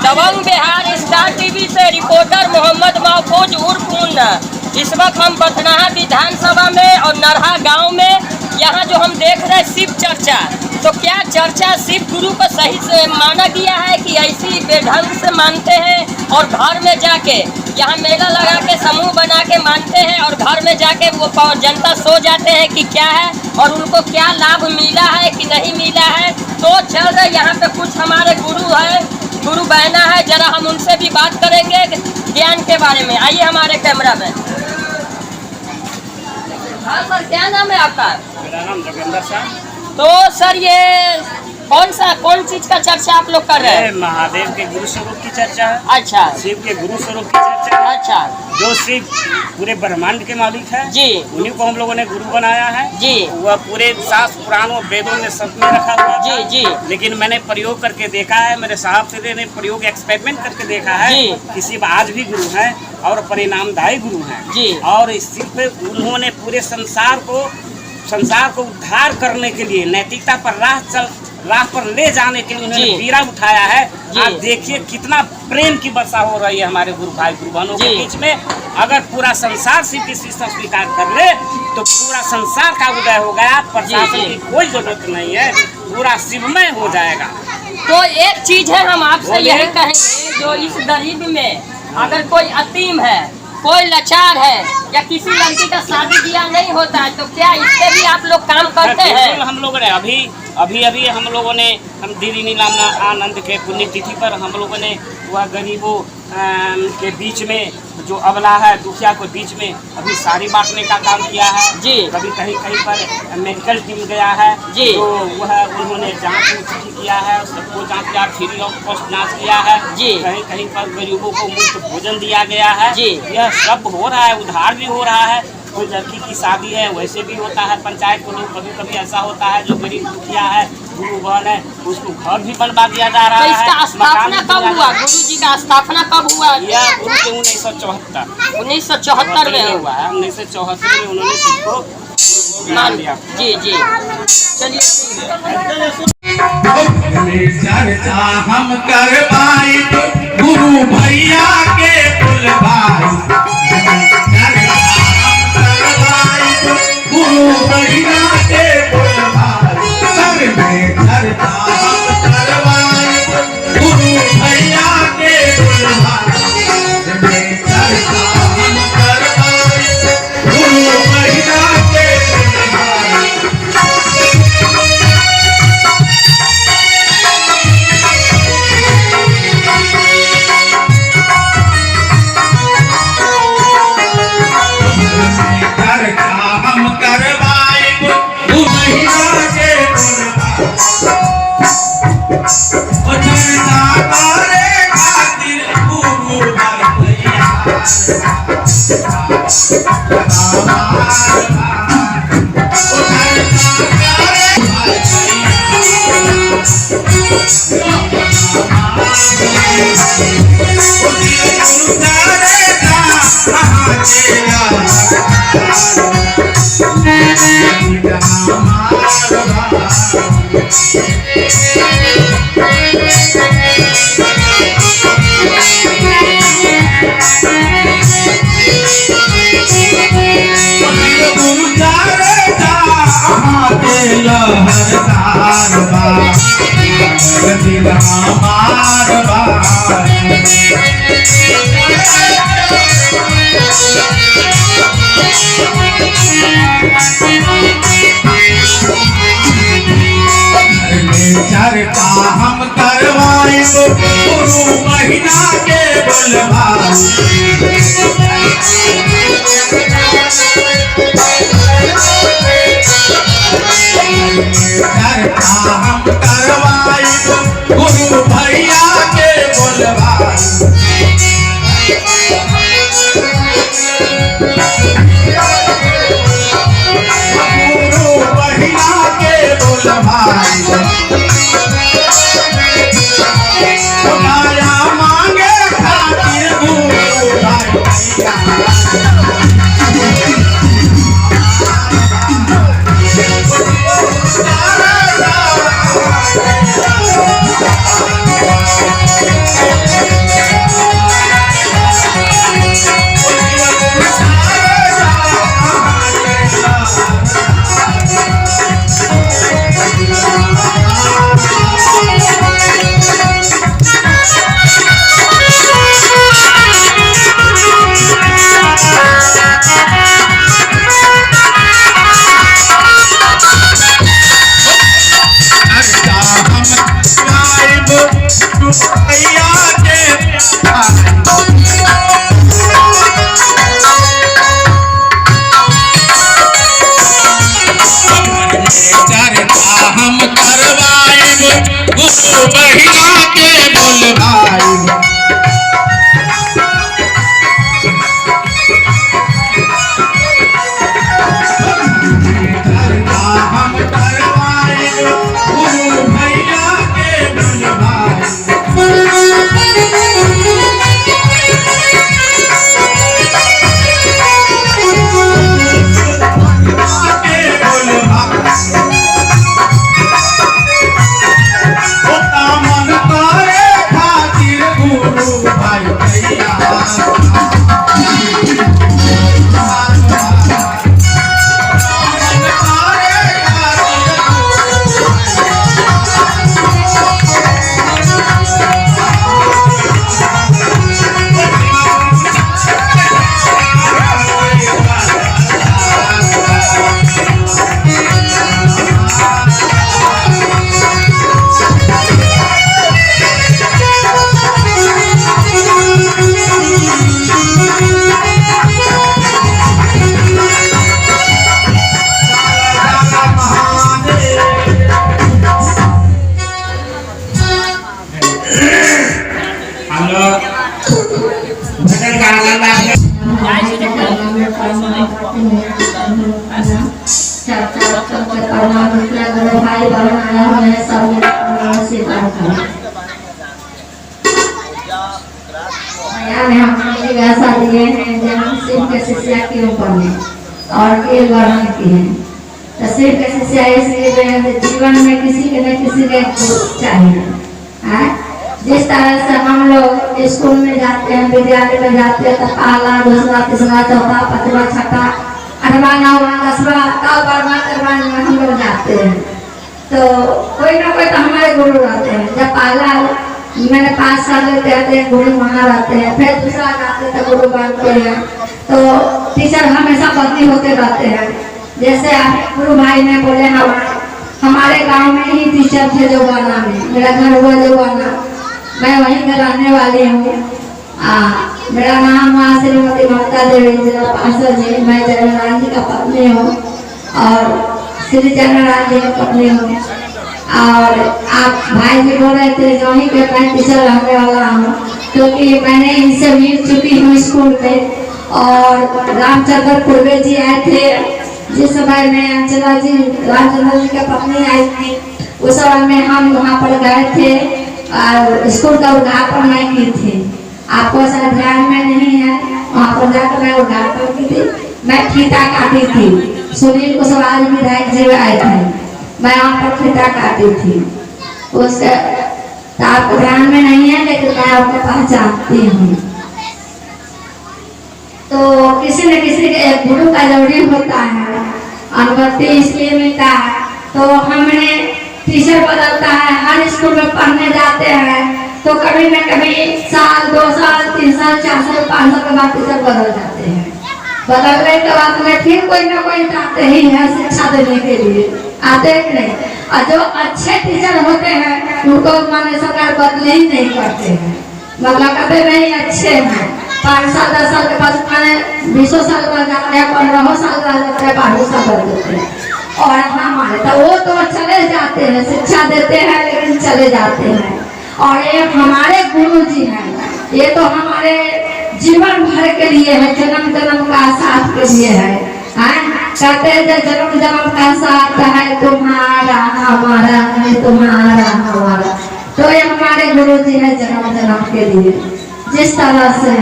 दबंग Bihar star TV से reporter Mohammad महफूज उर्फ मुन्ना। इस वक्त हम बथनाहा विधानसभा में और नरहा गांव में यहाँ जो हम देख रहे हैं शिव चर्चा, तो क्या चर्चा शिव गुरु को सही से माना गया है कि ऐसी बेढंग से मानते हैं और घर में जाके यहाँ मेला लगा के समूह बना के मानते हैं और घर में जाके वो जनता सो जाते हैं कि क्या है और उनको क्या लाभ मिला है कि नहीं मिला है। तो चल रहे यहाँ पे कुछ हमारे गुरु है, गुरु बहना है, जरा हम उनसे भी बात करेंगे ज्ञान के बारे में। आइए हमारे कैमरा में। हाँ सर, क्या नाम है आपका? मेरा नाम जोगिंदर सर। तो सर ये कौन चीज का चर्चा आप लोग कर रहे हैं? महादेव के गुरु स्वरूप की चर्चा है। अच्छा। शिव के गुरु स्वरूप की चर्चा है। अच्छा। जो शिव पूरे ब्रह्मांड के मालिक है जी, उन्हीं को हम लोगों ने गुरु बनाया है जी। वह पूरे शास्त्र पुराणों वेदों में सब में रखा हुआ था। जी जी। लेकिन मैंने प्रयोग करके देखा है, मेरे साहब से ने प्रयोग एक्सपेरिमेंट करके देखा है कि शिव आज भी गुरु हैं और परिणामदायी गुरु हैं जी। और सिर्फ उन्होंने पूरे संसार को उद्धार करने के लिए नैतिकता पर राह पर ले जाने के लिए उन्होंने बीड़ा उठाया है। आप देखिए कितना प्रेम की वर्षा हो रही है हमारे गुरु भाई गुरु बहनों के बीच में। अगर पूरा संसार शिव की शिष्टा स्वीकार कर ले तो पूरा संसार का उदय हो गया, प्रशासन की कोई जरूरत नहीं है, पूरा शिवमय हो जाएगा। तो एक चीज है, हम आपसे यही कहेंगे, जो इस गरीब में अगर कोई अतीम है, कोई लाचार है या किसी लड़की का शादी ब्याह नहीं होता है, तो क्या इससे भी आप लोग काम करते हैं? हम लोगों ने अभी हम लोगों ने दीदी नीलाम आनंद के पुण्यतिथि पर हम लोगों ने वह गरीबों के बीच में जो अबला है दुखिया को बीच में अभी साड़ी बांटने का काम किया है जी। कभी कहीं पर मेडिकल टीम गया है जी, तो वह उन्होंने जांच किया है, सबको जांच किया, फ्री ऑफ कॉस्ट जांच किया है जी। कहीं पर गरीबों को मुफ्त भोजन दिया गया है जी। यह सब हो रहा है, उधार भी हो रहा है। कोई लड़की की शादी है वैसे भी होता है, पंचायत को लोग कभी ऐसा होता है जो गरीब दुखिया है गुरु बहन है उसको घर भी बनवा दिया जा रहा है। तो इसका स्थापना कब हुआ? गुरु जी का स्थापना कब हुआ? यह गुरु के 1974 में हुआ है। 1974 में उन्होंने सबको मान लिया। जी जी। चलिए चर्चा हम करवाई गुरु भैया के बुलवाई, गुरु भैया के बुलवाई, सर में चर्चा हम करवाई गुरु भैया के बुलवाई, में चर्चा हम करवाई गुरु भैया के बुलवाई। चर्चा हम करवाए गुरु महीना के बुलवाई, चर्चा हम करवाए गुरु भैया के बुलवाई, गुरु भैया के बुलवाई। भैया के चर्चा हम करवाएब गुरु भैया के बोलवाएब हम करवाएब गुरु भैया के मन करे खातिर गुरु भाई भैया शिष्या के ऊपर में और एक वर्णन की है तो सिर्फ के शिष्या इसलिए जीवन में किसी के न किसी के चाहिए है। जिस तरह से हम लोग स्कूल में जाते हैं विद्यालय में जाते हैं तो पहला दूसरा तीसरा चौथा पांचवा छठा आठवां नौवां दसवां का 12वां 13वां में हम लोग जाते हैं तो कोई ना कोई तो हमारे गुरु रहते हैं। जब पहला मैंने 5 साल रहते गुरु वहाँ रहते हैं फिर दूसरा जाते तो गुरु बनते हैं तो टीचर हमेशा बदली होते रहते हैं। जैसे गुरु भाई ने बोले हमारे गांव में ही टीचर थे जोगाना में, मेरा घर हुआ जोगाना, मैं वहीं के रहने वाली हूँ। मेरा नाम वहाँ श्रीमती ममता देवी जिला पार्षद जी, मैं जनराज जी का पत्नी हूँ और श्री जनराज जी की पत्नी हूँ। और आप भाई जी बोल रहे थे जो ही के मैं टीचर रहने वाला हूँ क्योंकि मैंने इनसे मिल चुकी हूँ स्कूल में। और रामचंद्र पूर्वे जी आए थे जिस समय में अंचला जी रामचंद्र जी की पत्नी आई थी उस समय में हम वहाँ पर गए थे और स्कूल का उद्घाटन मैं की थी। आपको शायद ध्यान में नहीं है, वहाँ पर जाकर मैं उद्घाटन की थी, मैं फीता काटी थी। सुनील कुशवाहा विधायक जी आए थे, मैं वहाँ पर फीता काटी थी। उसके आपको ध्यान में नहीं है लेकिन मैं आपको पहचानती हूँ। तो किसी न किसी के गुरु का जरूरी होता है, अनुमति इसलिए मिलता है। तो हमने टीचर बदलता है, हर स्कूल में पढ़ने जाते हैं तो कभी न कभी साल 2 साल 3 साल 4 साल 5 साल के बाद टीचर बदल जाते हैं। बदलने के बाद में फिर कोई ना कोई आते ही है शिक्षा देने के लिए, आते हैं नहीं। और जो अच्छे टीचर होते हैं उनको माने सरकार बदले ही नहीं करते हैं, मतलब कहते नहीं अच्छे हैं। 5 साल 10 साल के बाद मैंने 20 साल बाद जाते हैं, 15 साल बाद जाते हैं, 12 साल बाद देते हैं। और हमारे तो वो तो चले जाते हैं, शिक्षा देते हैं लेकिन चले जाते हैं। और ये हमारे गुरु जी हैं, ये तो हमारे जीवन भर के लिए है, जन्म जन्म का साथ के लिए है। कहते हैं जन्म जन्म का साथ है तुम्हारा हमारा है तुम्हारा हमारा। तो ये हमारे गुरु जी है जन्म जन्म के लिए जिस तरह से।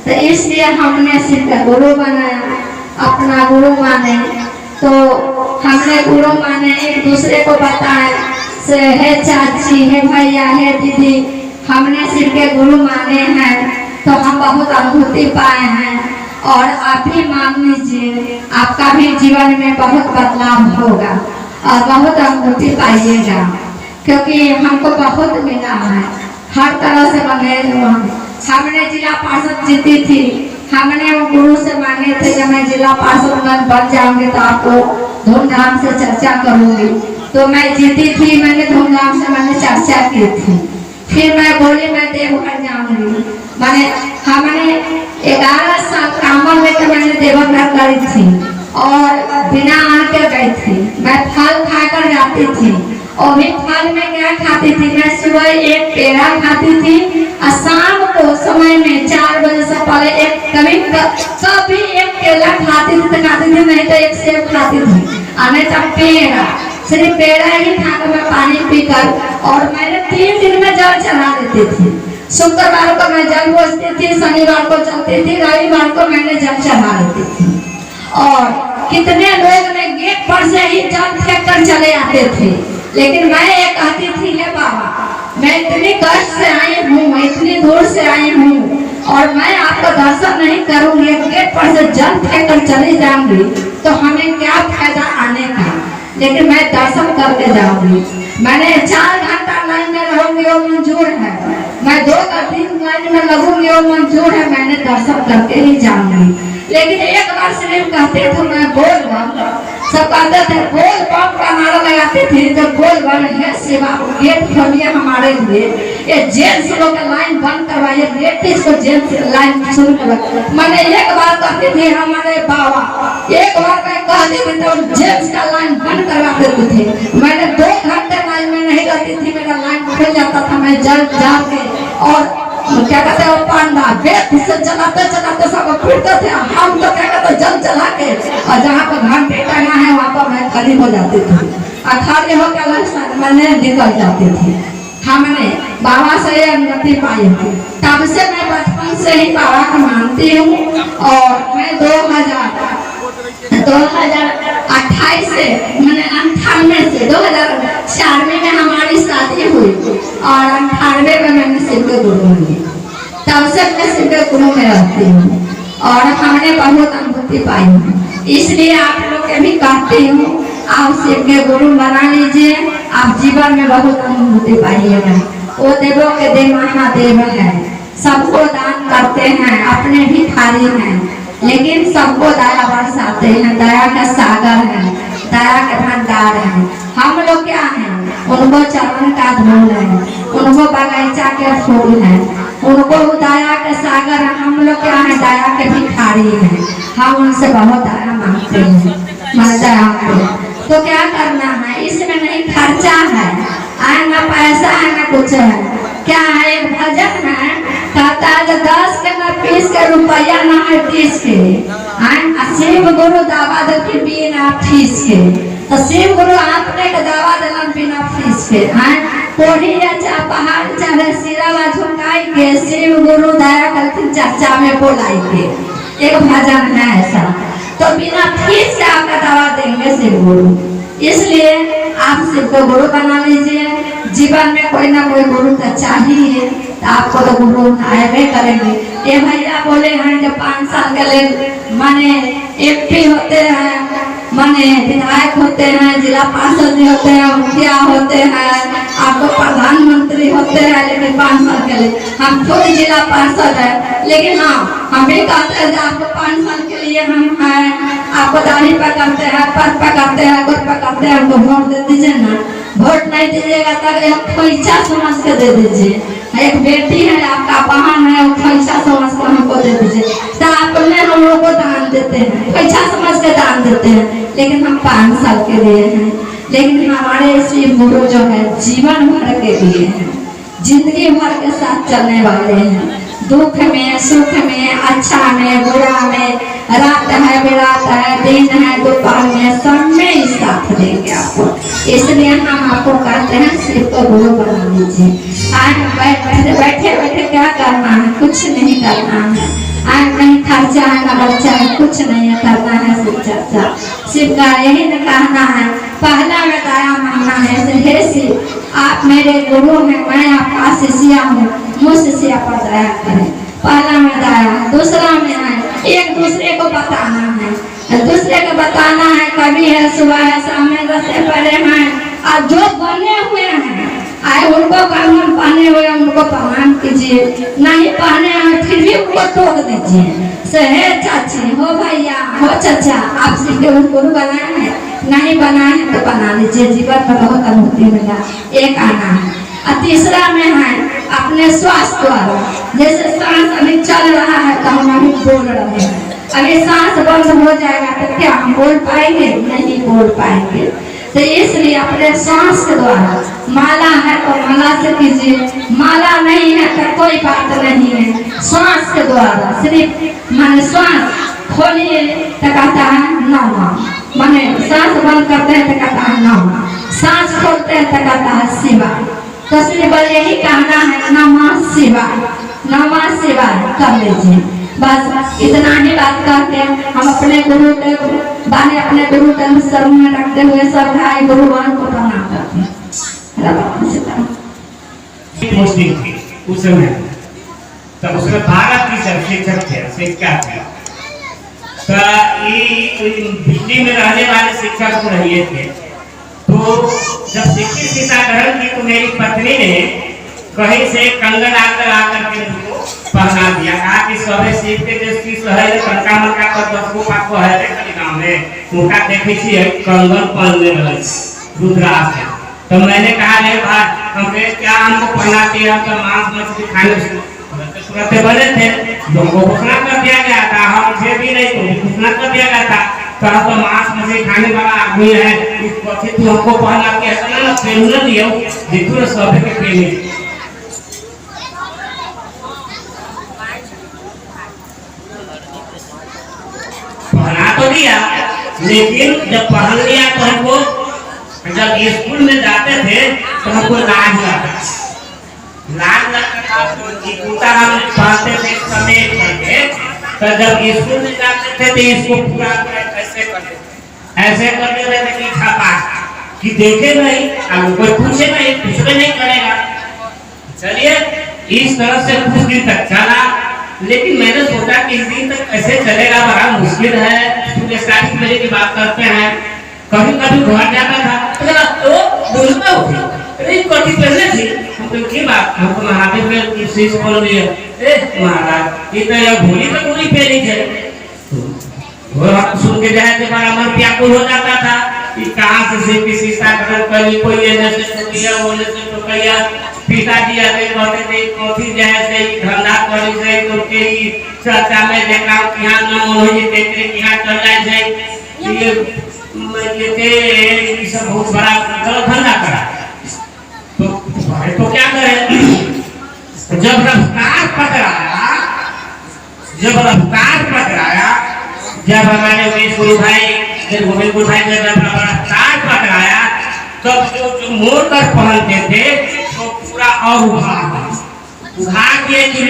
तो इसलिए हमने सिर्फ गुरु बनाया, अपना गुरु माने। तो हमने गुरु माने, एक दूसरे को बताए से है चाची है भैया है दीदी, हमने सिर्फ गुरु माने हैं तो हम बहुत अनुभूति पाए हैं। और आप भी मान लीजिए आपका भी जीवन में बहुत बदलाव होगा और बहुत अनुभूति पाइएगा क्योंकि हमको बहुत मिला है, हर तरह से बने हमने जिला पार्षद जीती थी, हमने वो गुरु से मांगे थे जब मैं जिला पार्षद बन जाऊंगी तो आपको धूमधाम से चर्चा करूंगी। तो मैं जीती थी, मैंने धूमधाम से मैंने चर्चा की थी। फिर मैं बोली मैं देवघर जाऊंगी। हमने 11 साल का उम्र में तो मैंने देवघर गई थी और बिना अन्न के गई थी। मैं फल खाकर जाती थी और भी फल में क्या खाती थी, मैं सुबह एक पेड़ा खाती थी और शाम को समय में 4 बजे से पहले कभी एक केला खाती थी तो खाती थी, नहीं तो एक सेब खाती थी और नहीं तो पेड़ा, सिर्फ पेड़ा ही खाकर मैं पानी पीकर। और मैंने 3 दिन में जल चढ़ा देती थी। शुक्रवार को मैं जल बोझती थी, शनिवार को चलती थी, रविवार को मैंने जल चढ़ा देती थी। और कितने लोग ने गेट पर से ही जल फेंक कर चले आते थे, लेकिन मैं ये कहती थी हे बाबा मैं इतनी कष्ट से आई हूँ, इतनी दूर से आई हूँ और मैं आपका दर्शन नहीं करूंगी, गेट पर से जल फेंक कर चली जाऊंगी तो हमें क्या फायदा आने का, लेकिन मैं दर्शन करके जाऊंगी। मैंने 4 घंटा लाइन में रहूंगी वो मंजूर है, मैं 2 का 3 लाइन में लगूंगी वो मंजूर है, मैंने दर्शन करके ही जाऊंगी। लेकिन एक बार सिर्फ कहते थे मैं बोल बम, सब कहते थे बोल बम का नारा लगाते थे, तो बोल बम है सेवा गेट खोलिए हमारे लिए, ये जेंट्स लोग का लाइन बंद करवाइए, लेडीज को जेंट्स लाइन शुरू करवाइए। मैंने एक बार कहती थी हमारे बाबा, एक बार मैं कहती थी तो जेंट्स का लाइन बंद करवा देते थे। मैंने 2 घंटे लाइन में नहीं रहती थी, मेरा लाइन खुल जाता था, मैं जल जाके और क्या कहते हैं पांडा बेत से चलाते चलाते सब फिरते थे। हम तो क्या कहते जल चला के और जहाँ पर घंटे टंगा है वहाँ पर मैं खड़ी हो जाती थी और खड़ी होकर मैंने निकल जाती थी। हमने बाबा से अनुमति पाई थी, तब से मैं बचपन से ही बाबा को मानती हूँ। और मैं 2028 से मैंने 98 से 2004 में हमारी शादी हुई और 98 में मैंने शिव के गुरु हुई, तब से मैं शिव के गुरु में रहती हूँ और हमने बहुत अनुभूति पाई है। इसलिए आप लोग के भी कहती हूँ आप शिव के गुरु बना लीजिए, आप जीवन में बहुत अनुभूति पाइएगा। वो देवों के देव महादेव है, सबको दान करते हैं, अपने भी खाली हैं, लेकिन सबको दया बरसाते हैं, दया का सागर है, दया के भंडार है। हम लोग क्या हैं, उनको चरण का धूल है, उनको बगीचा के फूल है, उनको दया के सागर है। हम लोग क्या है, दया के भिखारी हैं, हम उनसे बहुत दया मांगते हैं, दया पे। तो क्या करना है, इसमें नहीं खर्चा है, आए ना पैसा है ना कुछ है। क्या है, एक भजन है कहता है 10 के ना 20 के रुपया ना है 30 के, शिव गुरु दावा देती बिना फीस के, तो शिव गुरु आपने के दावा दिलन बिना फीस के। कोढ़ी या पहाड़ चढ़े सिरावा झुकाई के, शिव गुरु दया करती चर्चा में बोलाई के, एक भजन है ऐसा। तो बिना फीस के आपका दवा देंगे शिव गुरु, इसलिए आप शिव को गुरु बना लीजिए। जीवन में कोई ना कोई गुरु तो चाहिए, तो आपको तो गुरु आएंगे करेंगे। ये भैया बोले हैं जब 5 साल के लिए माने एमपी होते हैं, माने विधायक होते हैं, जिला पार्षद होते हैं, मुखिया होते हैं, आपको प्रधानमंत्री होते हैं, लेकिन 5 साल के लिए हम खुद जिला पार्षद है, लेकिन हाँ हम भी कहते हैं आपको 5 साल के लिए हम हैं, आपको दाढ़ी पकड़ते हैं, पद पकड़ते हैं, गुट पकड़ते हैं, हमको वोट दे दीजिए ना। वोट नहीं दीजिएगा तब पैसा समझ के दे दीजिए। एक बेटी है, आपका बहन है, वो पैसा समझ कर हमको दे दीजिए, तो आपने हम लोग को दान देते हैं, पैसा समझ के दान देते हैं, लेकिन हम 5 साल के लिए हैं। लेकिन हमारे शिव गुरु जो है जीवन भर के लिए हैं, जिंदगी भर के साथ चलने वाले हैं, दुख में सुख में, अच्छा में बुरा में, रात है बिरात है, दिन है दोपहर में, सब में ही साथ देंगे आपको। इसलिए हम आपको कहते हैं शिव को गुरु बना लीजिए। आज बैठे बैठे क्या करना है, कुछ नहीं करना है, आज नहीं खर्चा है ना बच्चा है, कुछ नहीं करना है, शिव चर्चा शिव का यही न कहना है। पहला में दया मांगना है, हे शिव आप मेरे गुरु हैं, मैं आपका शिष्या हूँ, मुझ शिष्या पर दया करें। पहला में दया, दूसरा में है एक दूसरे को बताना है, दूसरे को बताना है, कभी है सुबह है शाम में रस्ते पड़े हैं, और जो बने हुए हैं आए उनको कानून पहने हुए उनको प्रणाम कीजिए, नहीं पहने हैं फिर भी उनको टोक दीजिए से हे चाची हो भैया हो चाचा आप शिव के गुरु बनाए हैं, नहीं बनाए हैं तो बना लीजिए, जीवन में बहुत अनुभूति मिला। एक आना है। और तीसरा में है अपने श्वास द्वारा। जैसे सांस अभी चल रहा है तो हम अभी बोल रहे हैं, अभी सांस बंद हो जाएगा तो क्या हम बोल पाएंगे? नहीं बोल पाएंगे। तो इसलिए अपने श्वास के द्वारा, माला है तो माला से कीजिए, माला नहीं है तो कोई बात नहीं है। श्वास के द्वारा सिर्फ माने श्वास खोलिए तो कहता है नमः, माने सांस बंद करते हैं तो कहता है नमः, सांस खोलते हैं तो कहता है शिवाय। तो सिर्फ यही कहना है नमः शिवाय, नमः शिवाय कर लीजिए। बस इतना ही बात करके हम अपने गुरुदेव बाने अपने गुरुदेव शरण में रखते हुए सब भाई गुरुवान को प्रणाम करते हैं। पोस्टिंग थी उस समय, तब उसमें 12 टीचर शिक्षक थे, शिक्षक थे। तो ये दिल्ली में रहने वाले शिक्षक को रहे थे। तो जब शिक्षित शिक्षा ग्रहण की तो मेरी पत्नी ने कहीं से कंगन आकर के उनको पहना दिया, कहा कि सबे सीख के जो चीज है कनका मनका पर 10 को पाको है रे गांव में उनका देखे छी कंगन पहनने रहे रुद्राक्ष है। तो मैंने कहा नहीं भाई हमने क्या हमको पहनाते हैं, तो मांस मछली खाने से बने थे, लोगों को घोषणा कर दिया गया था, हम मुझे भी नहीं तो घोषणा कर दिया गया था तो मांस मछली खाने वाला आदमी है, इस कथी तू हमको पहना के ना प्रेरणा दियो देखो सब के प्रेमी पहना तो दिया, लेकिन जब पहन लिया तो हमको जब स्कूल में जाते थे तो हमको लाज लगता जूता हम पहनते थे समेट करके। तो जब स्कूल में जाते थे तो इसको पूरा ऐसे करते रहते कि छापा कि देखे नहीं, अब कोई पूछे नहीं, कुछ नहीं करेगा। चलिए इस तरह से कुछ दिन तक चला, लेकिन मैंने सोचा कि इस दिन तक ऐसे चलेगा बड़ा मुश्किल है। स्टार्टिंग मेरे की बात करते हैं, कभी कभी घर जाता था तो बोलता अरे कथी पहले थी तो की बात हमको महादेव में शीश बोल दिया, ए महाराज ये तो यह भूली तो पूरी पहली थे। वो सुन के जाए तो बड़ा मन व्याकुल हो जाता था कि कहाँ से किसी ग्रहण करी, कोई ऐसे तो किया वो ऐसे तो किया। पिताजी आते कहते थे कथी जाए से धंधा करी से तो के चर्चा में देखा कि यहाँ न मोही देखते कि यहाँ चल जाए से ये सब बहुत बड़ा गलत धंधा करा। तो क्या करे, जब रफ्तार पकड़ाया, जब हमारे उमेश गुरु भाई गोविंद गुरु भाई जब रफ्तार पकड़ाया तब जो मोड़ कर पहनते थे तो पूरा और उघाड़ दिए कि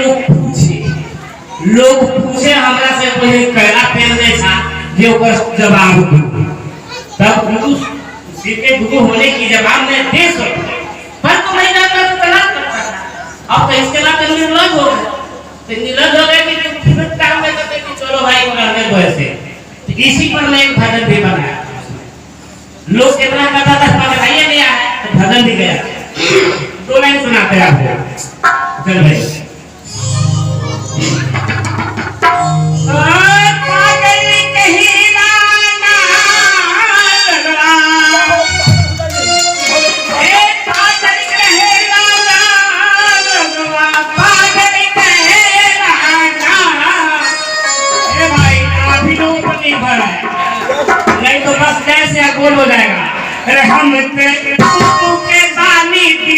लोग पूछे हमरा से पहले कैला पहनने था जो जवाब तब गुरु सीधे गुरु होने की जवाब में दे सकते पर तो नहीं जाता तो तलाक करता था। अब तो इसके बाद निर्लज हो गए, तो निर्लज हो गए कि काम में करते कि चलो भाई करने दो ऐसे। तो इसी पर मैं एक भजन भी बनाया, लोग कितना कहता था पकड़ाइए गया है तो भजन भी गया। 2 लाइन सुनाते हैं आपको, चल भाई। नहीं तो बस जैसे गोल हो जाएगा। अरे हम के पानी की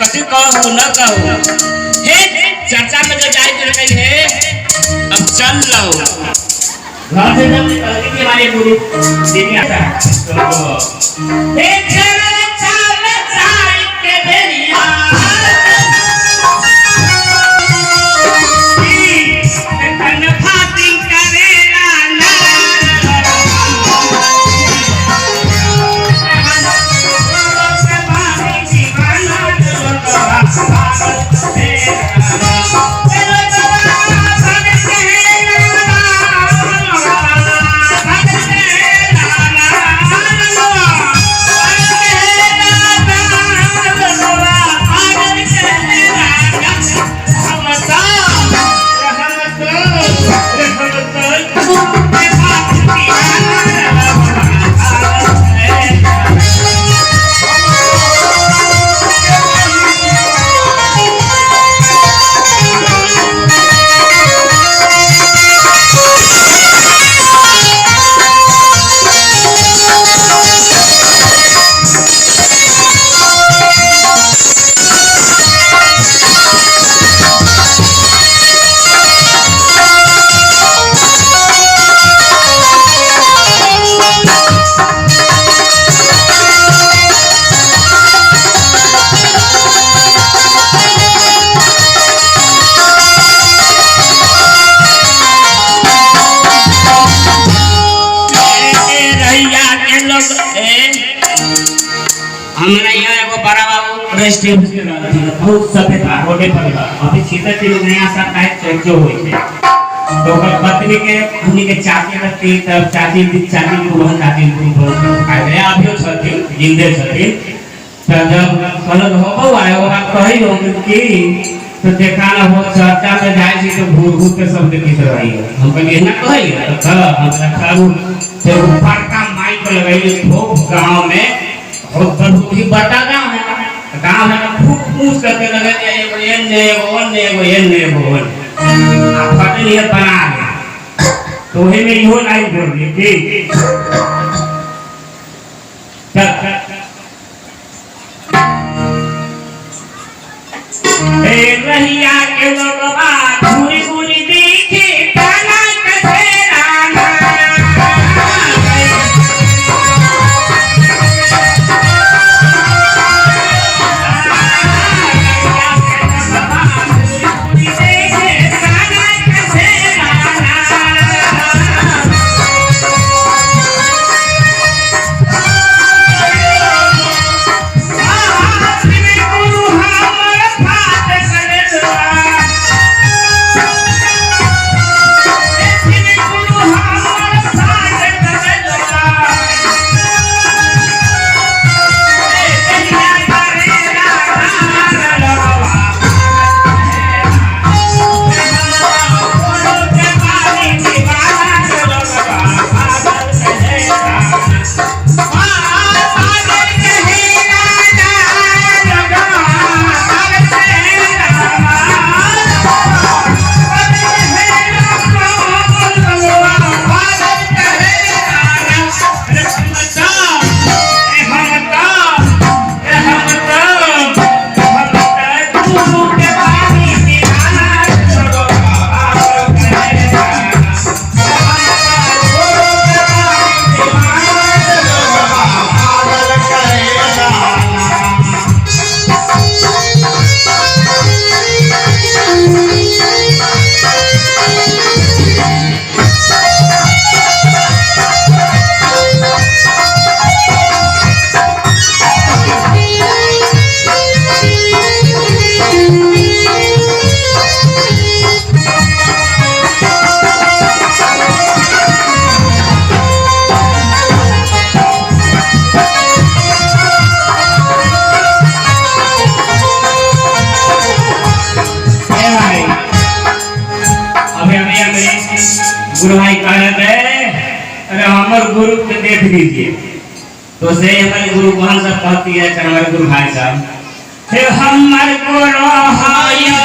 कथी कहू न कहू हे चर्चा में जो जाए तो कही है अब चल लो घर से जब निकलने के हमारे गुरु देवी आता हे चल चल चाय के बेरिया कन फाती करेला ना हमारा यहाँ एगो बड़ा बाबू रेस्ट बहुत सफेद रोडे पर अभी सीधा लोग नया सा है चर्चो होई है तो ओकर पत्नी के हमनी के चाची रहती तब चाची को बहुत चाची को आए अभी छथि जिंदे छथि तो जब कहल हो आए ओरा कहि हो कि तो देखा ना हो चर्चा में जाए छी तो भूत भूत के शब्द की तरह आई हम कहलिए ना कहि तो हमरा खाऊ से फटका माइक लगाई खूब गांव में और बहुत ही बड़ा गांव है खूब पूछ करके लगे एगो एगो आप पता नहीं है बना तो वही में इहो लाइन जोड़ ली ठीक ए रहिया के लोगवा घूरी घूरी देखे काना कसेराना गुरु भाई कहे अरे हमारे गुरु को देख लीजिए तो से हमारे गुरु कौन सा कहती है हमारे गुरु भाई साहब फिर हमारे गुरु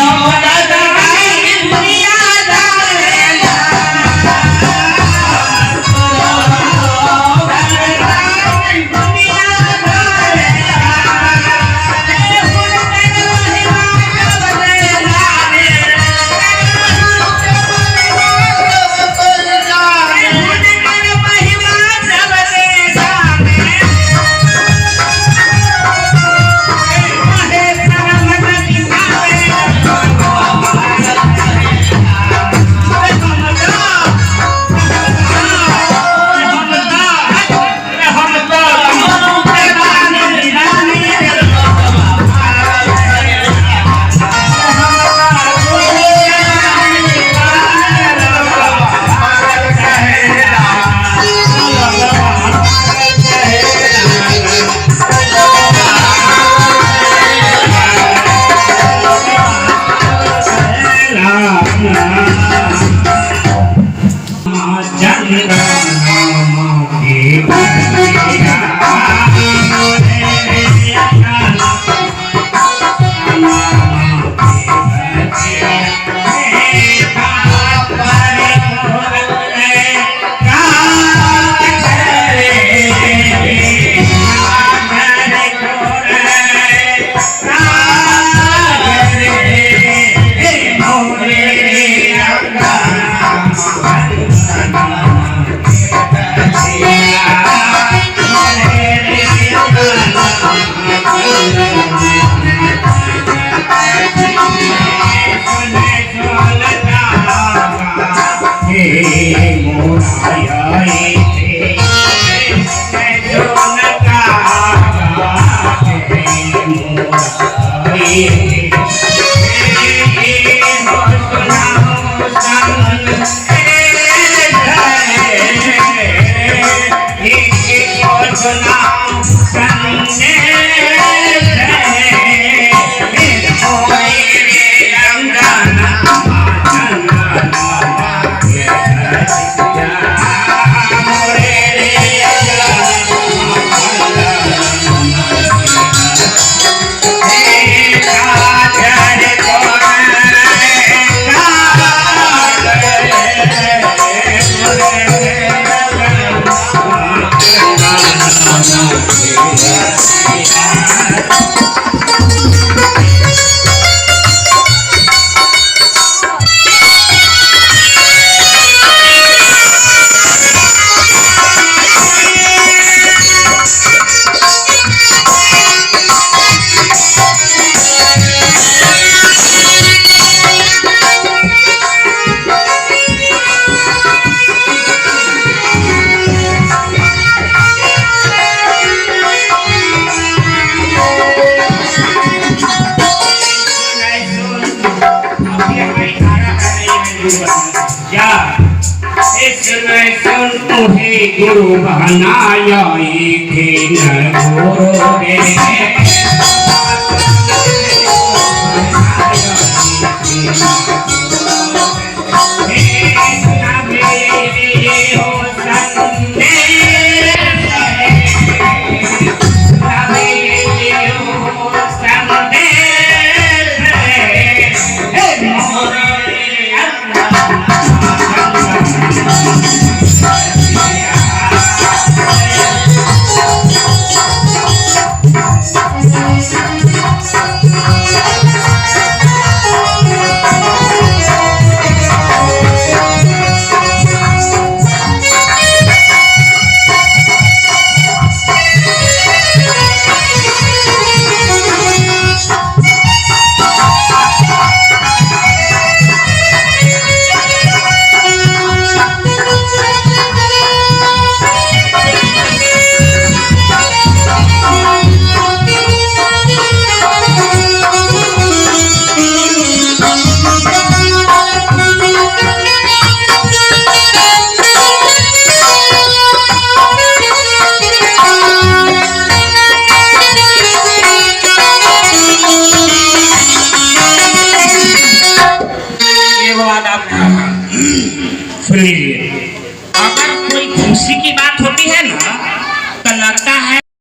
क्या इसमें सुन तुहे गुरु बनाया थे न गुरु रे सुन लीजिए, अगर कोई खुशी की बात होती है ना तो